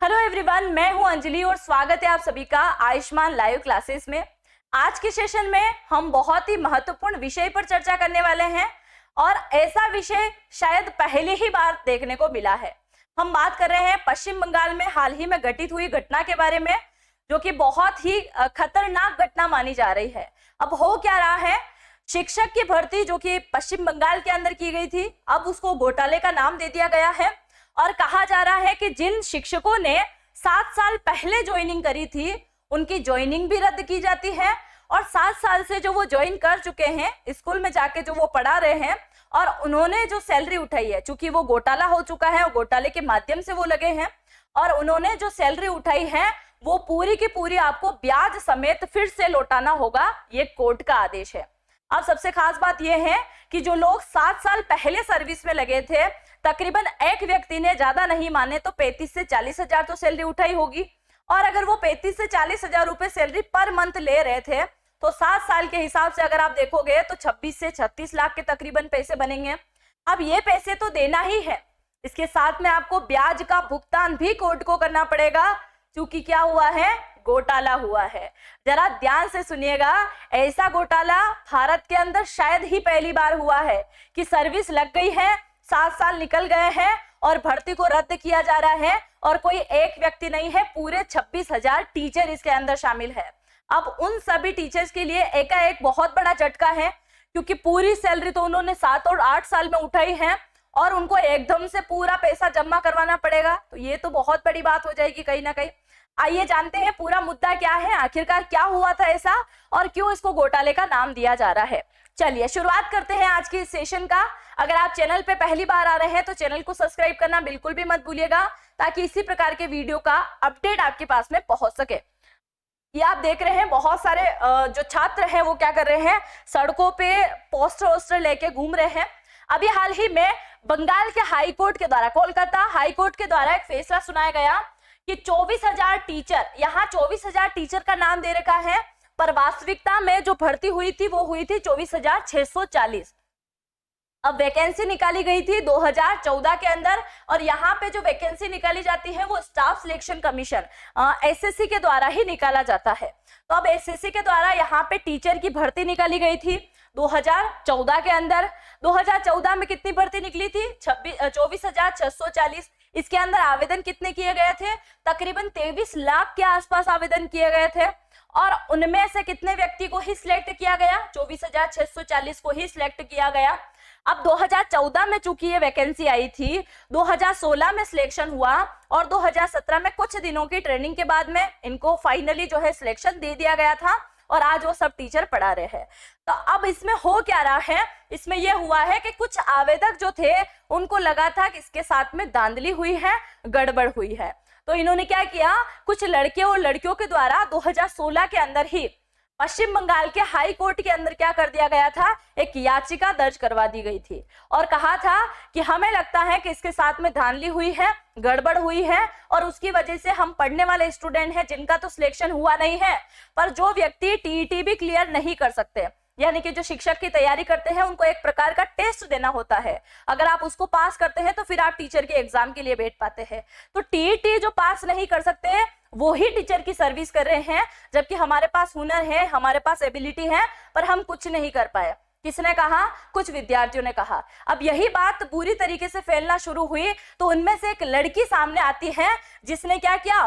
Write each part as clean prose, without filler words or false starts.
Hello everyone, मैं हूं अंजलि और स्वागत है आप सभी का आयुष्मान लाइव क्लासेस में। आज के सेशन में हम बहुत ही महत्वपूर्ण विषय पर चर्चा करने वाले हैं और ऐसा विषय शायद पहली ही बार देखने को मिला है। हम बात कर रहे हैं पश्चिम बंगाल में हाल ही में घटित हुई घटना के बारे में, जो कि बहुत ही खतरनाक घटना मानी जा रही है। अब हो क्या रहा है, शिक्षक की भर्ती जो कि पश्चिम बंगाल के अंदर की गई थी, अब उसको घोटाले का नाम दे दिया गया है और कहा जा रहा है कि जिन शिक्षकों ने 7 साल पहले ज्वाइनिंग करी थी उनकी ज्वाइनिंग भी रद्द की जाती है और 7 साल से जो वो ज्वाइन कर चुके हैं, स्कूल में जाके जो वो पढ़ा रहे हैं और उन्होंने जो सैलरी उठाई है, चूंकि वो घोटाला हो चुका है और घोटाले के माध्यम से वो लगे हैं और उन्होंने जो सैलरी उठाई है वो पूरी की पूरी आपको ब्याज समेत फिर से लौटाना होगा। ये कोर्ट का आदेश है। अब सबसे खास बात यह है कि जो लोग 7 साल पहले सर्विस में लगे थे, तकरीबन एक व्यक्ति ने ज्यादा नहीं माने तो 35 से 40 हजार तो सैलरी उठाई होगी और अगर वो 35 से 40 हजार रुपए सैलरी पर मंथ ले रहे थे तो 7 साल के हिसाब से अगर आप देखोगे तो 26 से 36 लाख के तकरीबन पैसे बनेंगे। अब ये पैसे तो देना ही है, इसके साथ में आपको ब्याज का भुगतान भी कोर्ट को करना पड़ेगा, क्योंकि क्या हुआ है, घोटाला हुआ है। जरा ध्यान से सुनिएगा, ऐसा घोटाला भारत के अंदर शायद ही पहली बार हुआ है कि सर्विस लग गई है, 7 साल निकल गए हैं और भर्ती को रद्द किया जा रहा है और कोई एक व्यक्ति नहीं है, पूरे 26,000 टीचर इसके अंदर शामिल है। अब उन सभी टीचर्स के लिए एकाएक बहुत बड़ा झटका है, क्योंकि पूरी सैलरी तो उन्होंने 7 और 8 साल में उठाई है और उनको एकदम से पूरा पैसा जमा करवाना पड़ेगा, तो ये तो बहुत बड़ी बात हो जाएगी कहीं ना कहीं। आइए जानते हैं पूरा मुद्दा क्या है, आखिरकार क्या हुआ था ऐसा और क्यों इसको घोटाले का नाम दिया जा रहा है। चलिए शुरुआत करते हैं आज की इस सेशन का। अगर आप चैनल पे पहली बार आ रहे हैं तो चैनल को सब्सक्राइब करना बिल्कुल भी मत भूलिएगा, ताकि इसी प्रकार के वीडियो का अपडेट आपके पास में पहुंच सके। ये आप देख रहे हैं बहुत सारे जो छात्र हैं वो क्या कर रहे हैं, सड़कों पे पोस्टर वोस्टर लेके घूम रहे हैं। अभी हाल ही में बंगाल के हाई कोर्ट के द्वारा, कोलकाता हाई कोर्ट के द्वारा एक फैसला सुनाया गया कि 24,000 टीचर, यहाँ 24,000 टीचर का नाम दे रखा है, पर वास्तविकता में जो भर्ती हुई थी वो हुई थी 24,640। अब वैकेंसी निकाली गई थी 2014 के अंदर और यहाँ पे जो वैकेंसी निकाली जाती है वो स्टाफ सिलेक्शन कमीशन एसएससी के द्वारा ही निकाला जाता है। तो अब एसएससी के द्वारा यहाँ पे टीचर की भर्ती निकाली गई थी 2014 के अंदर। 2014 में कितनी भर्ती निकली थी, 24,640। इसके अंदर आवेदन कितने किए गए थे, तकरीबन 23 लाख के आसपास आवेदन किए गए थे और उनमें से कितने व्यक्ति को ही सिलेक्ट किया गया, 24,640 को ही सिलेक्ट किया गया। अब 2014 में चूंकि ये वैकेंसी आई थी, 2016 में सिलेक्शन हुआ और 2017 में कुछ दिनों की ट्रेनिंग के बाद में इनको फाइनली जो है सिलेक्शन दे दिया गया था और आज वो सब टीचर पढ़ा रहे हैं। तो अब इसमें हो क्या रहा है, इसमें यह हुआ है कि कुछ आवेदक जो थे उनको लगा था कि इसके साथ में धांधली हुई है, गड़बड़ हुई है, तो इन्होंने क्या किया, कुछ लड़के और लड़कियों के द्वारा 2016 के अंदर ही पश्चिम बंगाल के हाई कोर्ट के अंदर क्या कर दिया गया था, एक याचिका दर्ज करवा दी गई थी और कहा था कि हमें लगता है कि इसके साथ में धांधली हुई है, गड़बड़ हुई है और उसकी वजह से हम पढ़ने वाले स्टूडेंट हैं जिनका तो सिलेक्शन हुआ नहीं है, पर जो व्यक्ति टीईटी भी क्लियर नहीं कर सकते, यानी कि जो शिक्षक की तैयारी करते हैं उनको एक प्रकार का टेस्ट देना होता है, अगर आप उसको पास करते हैं तो फिर आप टीचर के एग्जाम के लिए बैठ पाते हैं। तो टीईटी जो पास नहीं कर सकते वो ही टीचर की सर्विस कर रहे हैं, जबकि हमारे पास हुनर है, हमारे पास एबिलिटी है, पर हम कुछ नहीं कर पाए। किसने कहा, कुछ विद्यार्थियों ने कहा। अब यही बात बुरी तरीके से फैलना शुरू हुई तो उनमें से एक लड़की सामने आती है जिसने क्या किया,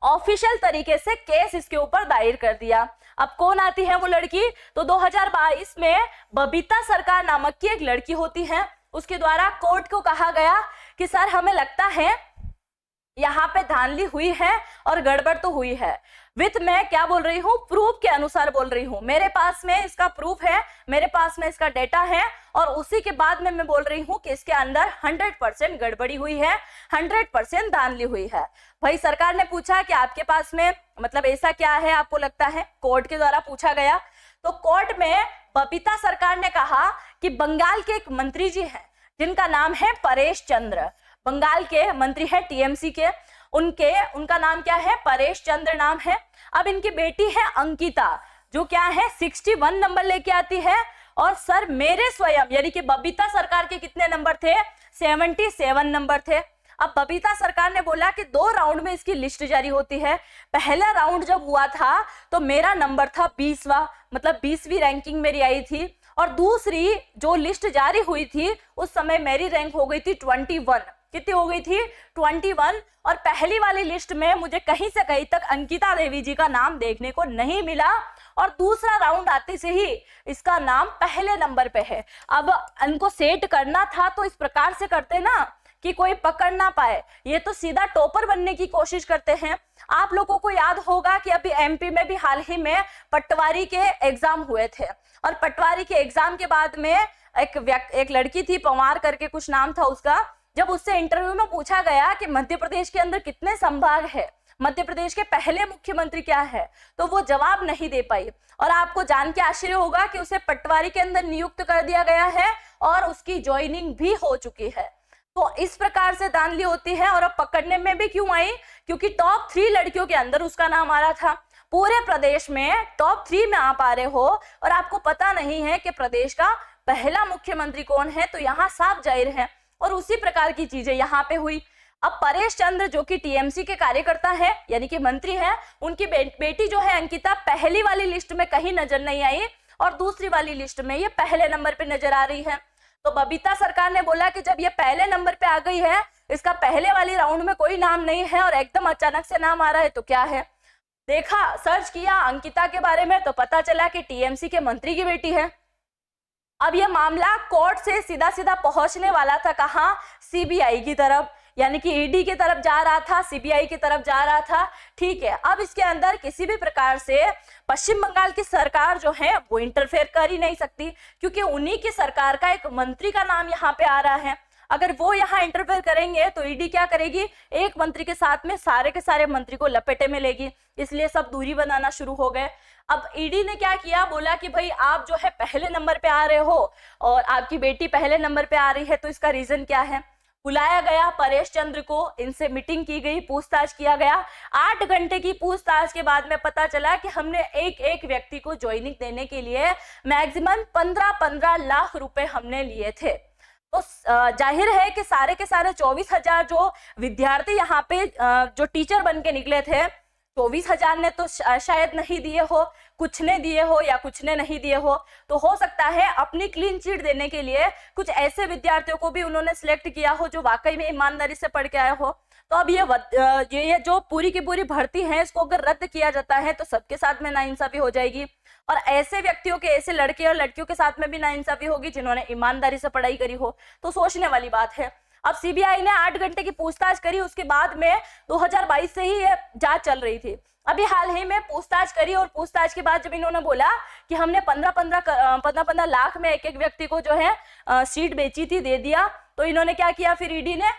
ऑफिशियल तरीके से केस इसके ऊपर दायर कर दिया। अब कौन आती है वो लड़की, तो 2022 में बबीता सरकार नामक की एक लड़की होती है, उसके द्वारा कोर्ट को कहा गया कि सर हमें लगता है यहाँ पे धांधली हुई है और गड़बड़ तो हुई है। विथ मैं क्या बोल रही हूँ, प्रूफ के अनुसार बोल रही हूँ, मेरे पास में इसका प्रूफ है, मेरे पास में इसका डेटा है और उसी के बाद में मैं बोल रही हूँ कि इसके अंदर 100% गड़बड़ी हुई है, 100% धांधली हुई है। भाई सरकार ने पूछा कि आपके पास में मतलब ऐसा क्या है आपको लगता है, कोर्ट के द्वारा पूछा गया तो कोर्ट में बबीता सरकार ने कहा कि बंगाल के एक मंत्री जी हैं जिनका नाम है परेश चंद्र, बंगाल के मंत्री है टीएमसी के, उनका नाम क्या है, परेश चंद्र नाम है। अब इनकी बेटी है अंकिता जो क्या है 61 नंबर लेके आती है और सर मेरे स्वयं यानी कि बबीता सरकार के कितने नंबर थे, 77 नंबर थे। अब बबीता सरकार ने बोला कि 2 राउंड में इसकी लिस्ट जारी होती है। पहला राउंड जब हुआ था तो मेरा नंबर था 20वां, मतलब 20वीं रैंकिंग मेरी आई थी, और दूसरी जो लिस्ट जारी हुई थी उस समय मेरी रैंक हो गई थी 21। कितनी हो गई थी? 21। और पहली वाली लिस्ट में मुझे कहीं से कहीं तक अंकिता देवी जी का नाम देखने को नहीं मिला, और दूसरा राउंड आते से ही इसका नाम पहले नंबर पे है। अब इनको सेट करना था तो इस प्रकार से करते ना कि कोई पकड़ ना पाए, ये तो सीधा टॉपर बनने की कोशिश करते हैं। आप लोगों को याद होगा कि अभी एमपी में भी हाल ही में पटवारी के एग्जाम हुए थे, और पटवारी के एग्जाम के बाद में एक लड़की थी, पवार करके कुछ नाम था उसका, जब उससे इंटरव्यू में पूछा गया कि मध्य प्रदेश के अंदर कितने संभाग है, मध्य प्रदेश के पहले मुख्यमंत्री क्या है, तो वो जवाब नहीं दे पाई। और आपको जान के आश्चर्य होगा कि उसे पटवारी के अंदर नियुक्त कर दिया गया है और उसकी ज्वाइनिंग भी हो चुकी है। तो इस प्रकार से धांधली होती है। और अब पकड़ने में भी क्यों आई? क्योंकि टॉप 3 लड़कियों के अंदर उसका नाम आ रहा था। पूरे प्रदेश में टॉप 3 में आप आ रहे हो और आपको पता नहीं है कि प्रदेश का पहला मुख्यमंत्री कौन है, तो यहाँ साफ जाहिर है। और उसी प्रकार की चीजें यहाँ पे हुई। अब परेश चंद्र जो कि टीएमसी के कार्यकर्ता है, यानी कि मंत्री है, उनकी बेटी जो है अंकिता पहली वाली लिस्ट में कहीं नजर नहीं आई और दूसरी वाली लिस्ट में ये पहले नंबर पे नजर आ रही है। तो बबीता सरकार ने बोला कि जब ये पहले नंबर पे आ गई है, इसका पहले वाली राउंड में कोई नाम नहीं है और एकदम अचानक से नाम आ रहा है, तो क्या है? देखा, सर्च किया अंकिता के बारे में तो पता चला कि टीएमसी के मंत्री की बेटी है। अब यह मामला कोर्ट से सीधा सीधा पहुंचने वाला था, कहां? सीबीआई की तरफ, यानी कि ईडी की तरफ जा रहा था, सीबीआई की तरफ जा रहा था। ठीक है, अब इसके अंदर किसी भी प्रकार से पश्चिम बंगाल की सरकार जो है वो इंटरफेयर कर ही नहीं सकती, क्योंकि उन्हीं की सरकार का एक मंत्री का नाम यहाँ पे आ रहा है। अगर वो यहाँ इंटरफेयर करेंगे तो ईडी क्या करेगी? एक मंत्री के साथ में सारे के सारे मंत्री को लपेटे में लेगी, इसलिए सब दूरी बनाना शुरू हो गए। अब ईडी ने क्या किया? बोला कि भाई आप जो है पहले नंबर पे आ रहे हो और आपकी बेटी पहले नंबर पे आ रही है, तो इसका रीजन क्या है? बुलाया गया परेश चंद्र को, इनसे मीटिंग की गई, पूछताछ किया गया। 8 घंटे की पूछताछ के बाद में पता चला कि हमने एक एक व्यक्ति को ज्वाइनिंग देने के लिए मैक्सिमम 15-15 लाख रुपए हमने लिए थे। तो जाहिर है कि सारे के सारे 24,000 जो विद्यार्थी यहाँ पे जो टीचर बन के निकले थे, 24,000 ने तो शायद नहीं दिए हो, कुछ ने दिए हो या कुछ ने नहीं दिए हो। तो हो सकता है अपनी क्लीन चिट देने के लिए कुछ ऐसे विद्यार्थियों को भी उन्होंने सिलेक्ट किया हो जो वाकई में ईमानदारी से पढ़ के आए हो। तो अब ये जो पूरी की पूरी भर्ती है, इसको अगर रद्द किया जाता है तो सबके साथ में नाइंसाफी हो जाएगी, और ऐसे व्यक्तियों के, ऐसे लड़के और लड़कियों के साथ में भी नाइंसाफी होगी जिन्होंने ईमानदारी से पढ़ाई करी हो। तो सोचने वाली बात है। अब सीबीआई ने 8 घंटे की पूछताछ करी, उसके बाद में 2022 से ही ये जांच चल रही थी। अभी हाल ही में पूछताछ करी और पूछताछ के बाद जब इन्होंने बोला कि हमने 15-15 लाख में एक एक व्यक्ति को जो है सीट बेची थी, दे दिया, तो इन्होंने क्या किया? फिर ईडी ने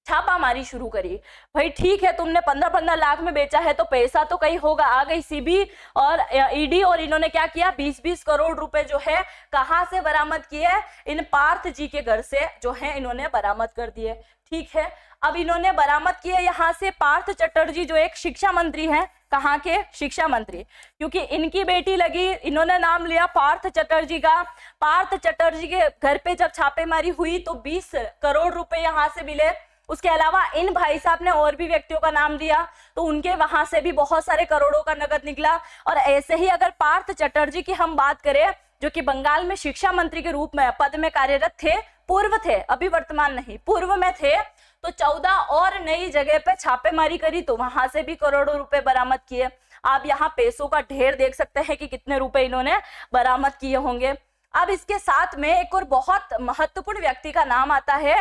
छापामारी शुरू करी। भाई ठीक है, तुमने 15-15 लाख में बेचा है तो पैसा तो कहीं होगा। आ गई सीबी और ईडी और इन्होंने क्या किया? 20-20 करोड़ रुपए जो है कहां से बरामद किए? इन पार्थ जी के घर से जो है इन्होंने बरामद कर दिए। ठीक है, अब इन्होंने बरामद किए यहाँ से पार्थ चटर्जी जो एक शिक्षा मंत्री हैं। कहाँ के? शिक्षा मंत्री, क्योंकि इनकी बेटी लगी, इन्होंने नाम लिया पार्थ चटर्जी का। पार्थ चटर्जी के घर पे जब छापेमारी हुई तो 20 करोड़ रुपए यहाँ से मिले। उसके अलावा इन भाई साहब ने और भी व्यक्तियों का नाम दिया, तो उनके वहां से भी बहुत सारे करोड़ों का नगद निकला। और ऐसे ही अगर पार्थ चटर्जी की हम बात करें, जो कि बंगाल में शिक्षा मंत्री के रूप में पद में कार्यरत थे, पूर्व थे, अभी वर्तमान नहीं, पूर्व में थे, तो 14 और नई जगह पे छापेमारी करी तो वहां से भी करोड़ों रुपए बरामद किए। आप यहाँ पैसों का ढेर देख सकते हैं कि कितने रुपए इन्होंने बरामद किए होंगे। अब इसके साथ में एक और बहुत महत्वपूर्ण व्यक्ति का नाम आता है।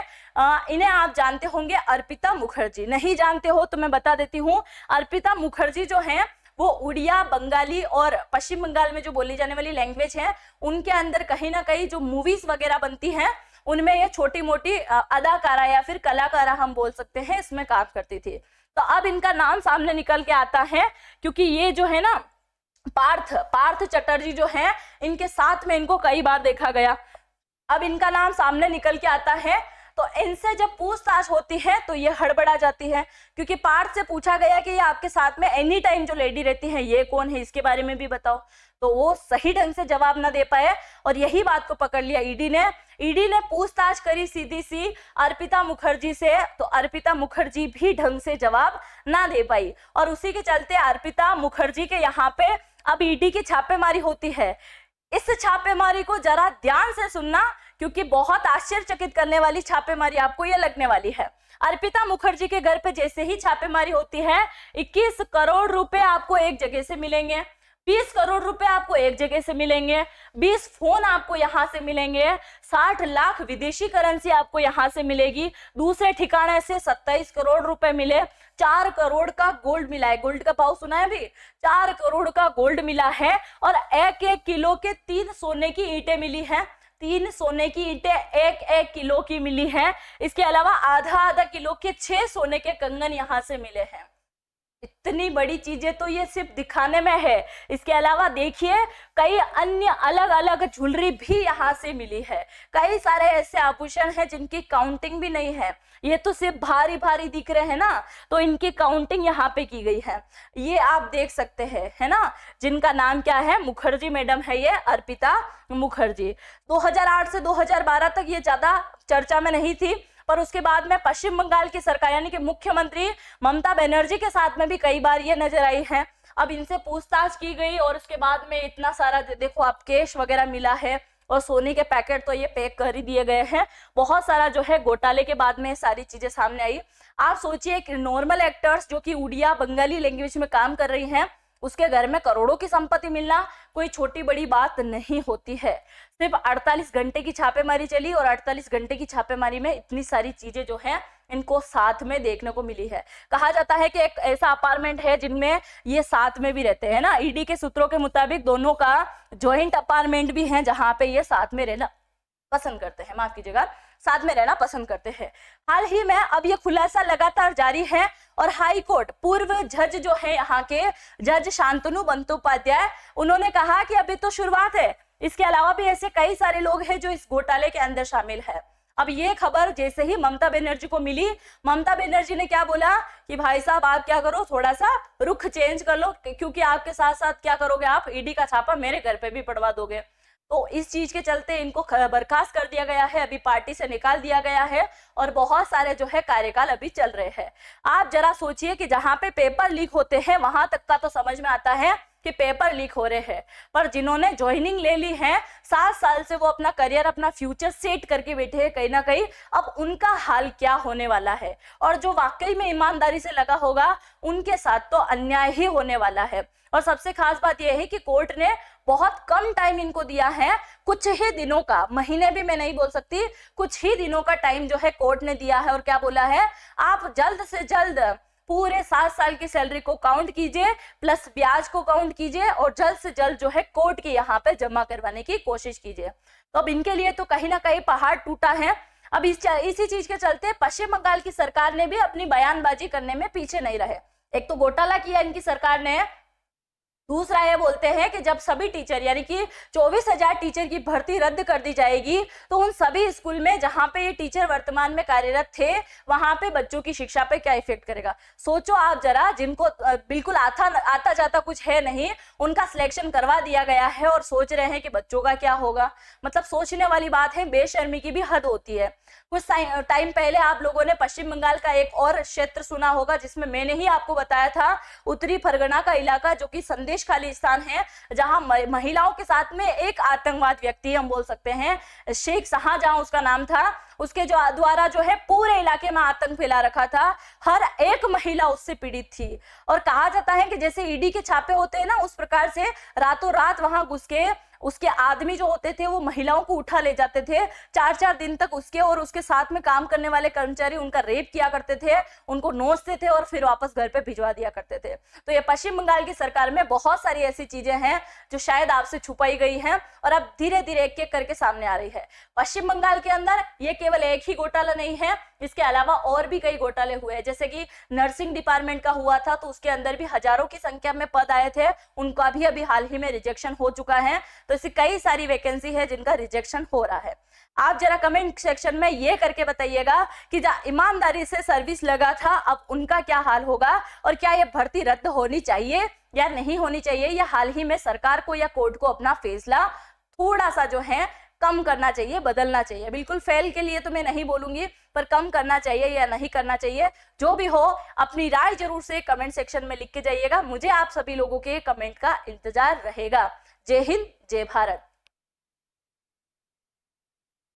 इन्हें आप जानते होंगे, अर्पिता मुखर्जी। नहीं जानते हो तो मैं बता देती हूँ। अर्पिता मुखर्जी जो है वो उड़िया, बंगाली और पश्चिम बंगाल में जो बोली जाने वाली लैंग्वेज है, उनके अंदर कहीं ना कहीं जो मूवीज वगैरह बनती हैं उनमें ये छोटी मोटी अदाकारा या फिर कलाकारा हम बोल सकते हैं, इसमें काम करती थी। तो अब इनका नाम सामने निकल के आता है, क्योंकि ये जो है ना पार्थ चटर्जी जो है, इनके साथ में इनको कई बार देखा गया। अब इनका नाम सामने निकल के आता है। तो इनसे जब पूछताछ होती है तो ये हड़बड़ा जाती है, क्योंकि पार्थ से पूछा गया कि ये आपके साथ में एनी टाइम जो लेडी रहती है ये कौन है, इसके बारे में भी बताओ। तो वो सही ढंग से जवाब ना दे पाए और यही बात को पकड़ लिया ईडी ने पूछताछ करी सीधी सी अर्पिता मुखर्जी से, तो अर्पिता मुखर्जी भी ढंग से जवाब ना दे पाई और उसी के चलते अर्पिता मुखर्जी के यहाँ पे अब ईडी की छापेमारी होती है। इस छापेमारी को जरा ध्यान से सुनना, क्योंकि बहुत आश्चर्यचकित करने वाली छापेमारी आपको ये लगने वाली है। अर्पिता मुखर्जी के घर पे जैसे ही छापेमारी होती है 21 करोड़ रुपए आपको एक जगह से मिलेंगे, 20 करोड़ रुपए आपको एक जगह से मिलेंगे, 20 फोन आपको यहाँ से मिलेंगे, 60 लाख विदेशी करेंसी आपको यहाँ से मिलेगी, दूसरे ठिकाने से 27 करोड़ रुपए मिले, 4 करोड़ का गोल्ड मिला है। गोल्ड का भाव सुना है अभी, 4 करोड़ का गोल्ड मिला है और 1-1 किलो के 3 सोने की ईंटें मिली हैं। 3 सोने की ईंटें 1-1 किलो की मिली हैं। इसके अलावा आधा किलो के 6 सोने के कंगन यहाँ से मिले हैं। इतनी बड़ी चीजें तो ये सिर्फ दिखाने में है, इसके अलावा देखिए कई अन्य अलग अलग ज्वेलरी भी यहाँ से मिली है। कई सारे ऐसे आभूषण हैं जिनकी काउंटिंग भी नहीं है, ये तो सिर्फ भारी भारी दिख रहे हैं ना, तो इनकी काउंटिंग यहाँ पे की गई है। ये आप देख सकते हैं, है ना, जिनका नाम क्या है, मुखर्जी मैडम है, ये अर्पिता मुखर्जी। 2008 से 2012 तक ये ज्यादा चर्चा में नहीं थी, पर उसके बाद में पश्चिम बंगाल की सरकार यानी कि मुख्यमंत्री ममता बनर्जी के साथ में भी कई बार ये नजर आई है। अब इनसे पूछताछ की गई और उसके बाद में इतना सारा देखो आप कैश वगैरह मिला है और सोने के पैकेट तो ये पैक कर ही दिए गए हैं। बहुत सारा जो है घोटाले के बाद में सारी चीजें सामने आई। आप सोचिए कि नॉर्मल एक्टर्स जो कि उड़िया बंगाली लैंग्वेज में काम कर रही हैं, उसके घर में करोड़ों की संपत्ति मिलना कोई छोटी बड़ी बात नहीं होती है। सिर्फ 48 घंटे की छापेमारी चली और 48 घंटे की छापेमारी में इतनी सारी चीजें जो हैं इनको साथ में देखने को मिली है। कहा जाता है कि एक ऐसा अपार्टमेंट है जिनमें ये साथ में भी रहते हैं ना, ईडी के सूत्रों के मुताबिक दोनों का जॉइंट अपार्टमेंट भी है जहां पे ये साथ में रहना पसंद करते हैं, माफ कीजिएगा, साथ में रहना पसंद करते हैं। हाल ही में अब ये खुलासा लगातार जारी है और हाई कोर्ट पूर्व जज जो है यहाँ के जज शांतनु बंदोपाध्याय, उन्होंने कहा कि अभी तो शुरुआत है, इसके अलावा भी ऐसे कई सारे लोग हैं जो इस घोटाले के अंदर शामिल है। अब ये खबर जैसे ही ममता बनर्जी को मिली, ममता बनर्जी ने क्या बोला कि भाई साहब आप क्या करो, थोड़ा सा रुख चेंज कर लो, क्योंकि आपके साथ साथ क्या करोगे आप, ईडी का छापा मेरे घर पे भी पड़वा दोगे। तो इस चीज के चलते इनको बर्खास्त कर दिया गया है, अभी पार्टी से निकाल दिया गया है और बहुत सारे जो है कार्यकाल अभी चल रहे हैं। आप जरा सोचिए कि जहां पे पेपर लीक होते हैं वहां तक का तो समझ में आता है कि पेपर लीक हो रहे हैं, पर जिन्होंने ज्वाइनिंग ले ली है 7 साल से वो अपना करियर अपना फ्यूचर सेट करके बैठे हैं कहीं ना कहीं, अब उनका हाल क्या होने वाला है। और जो वाकई में ईमानदारी से लगा होगा उनके साथ तो अन्याय ही होने वाला है। और सबसे खास बात यह है कि कोर्ट ने बहुत कम टाइम इनको दिया है, कुछ ही दिनों का, महीने भी मैं नहीं बोल सकती, कुछ ही दिनों का टाइम जो है कोर्ट ने दिया है। और क्या बोला है, आप जल्द से जल्द पूरे 7 साल की सैलरी को काउंट कीजिए प्लस ब्याज को काउंट कीजिए और जल्द से जल्द जो है कोर्ट के यहाँ पे जमा करवाने की कोशिश कीजिए। तो अब इनके लिए तो कहीं ना कहीं पहाड़ टूटा है। अब इसी चीज के चलते पश्चिम बंगाल की सरकार ने भी अपनी बयानबाजी करने में पीछे नहीं रहे। एक तो घोटाला किया इनकी सरकार ने, दूसरा ये बोलते हैं कि जब सभी टीचर यानी कि 24,000 टीचर की भर्ती रद्द कर दी जाएगी तो उन सभी स्कूल में जहां पे ये टीचर वर्तमान में कार्यरत थे वहां पे बच्चों की शिक्षा पे क्या इफेक्ट करेगा। सोचो आप जरा, जिनको बिल्कुल आता जाता कुछ है नहीं, उनका सिलेक्शन करवा दिया गया है और सोच रहे हैं कि बच्चों का क्या होगा। मतलब सोचने वाली बात है, बेशर्मी की भी हद होती है। कुछ टाइम पहले आप लोगों ने पश्चिम बंगाल का एक और क्षेत्र सुना होगा जिसमें मैंने ही आपको बताया था, उत्तरी फरगना का इलाका जो कि संदेश खालिस्तान है, जहां महिलाओं के साथ में एक आतंकवाद व्यक्ति हम बोल सकते हैं, शेख शाहजहां उसका नाम था, उसके जो द्वारा जो है पूरे इलाके में आतंक फैला रखा था। हर एक महिला उससे पीड़ित थी और कहा जाता है कि जैसे ईडी के छापे होते हैं ना, उस प्रकार से रातों रात वहां घुस के उसके आदमी जो होते थे वो महिलाओं को उठा ले जाते थे। 4-4 दिन तक उसके और उसके साथ में काम करने वाले कर्मचारी उनका रेप किया करते थे, उनको नोचते थे और फिर वापस घर पे भिजवा दिया करते थे। तो ये पश्चिम बंगाल की सरकार में बहुत सारी ऐसी चीजें हैं जो शायद आपसे छुपाई गई हैं और अब धीरे धीरे एक एक करके सामने आ रही है। पश्चिम बंगाल के अंदर ये केवल एक ही घोटाला नहीं है, इसके अलावा और भी कई घोटाले हुए हैं। जैसे कि नर्सिंग डिपार्टमेंट का हुआ था तो उसके अंदर भी हजारों की संख्या में पद आए थे, उनका भी अभी हाल ही में रिजेक्शन हो चुका है। तो ऐसी कई सारी वैकेंसी है जिनका रिजेक्शन हो रहा है। आप जरा कमेंट सेक्शन में ये करके बताइएगा कि जहाँ ईमानदारी से सर्विस लगा था अब उनका क्या हाल होगा, और क्या ये भर्ती रद्द होनी चाहिए या नहीं होनी चाहिए, या हाल ही में सरकार को या कोर्ट को अपना फैसला थोड़ा सा जो है कम करना चाहिए, बदलना चाहिए। बिल्कुल फेल के लिए तो मैं नहीं बोलूंगी, पर कम करना चाहिए या नहीं करना चाहिए, जो भी हो अपनी राय जरूर से कमेंट सेक्शन में लिख के जाइएगा। मुझे आप सभी लोगों के कमेंट का इंतजार रहेगा। जय हिंद, जय भारत।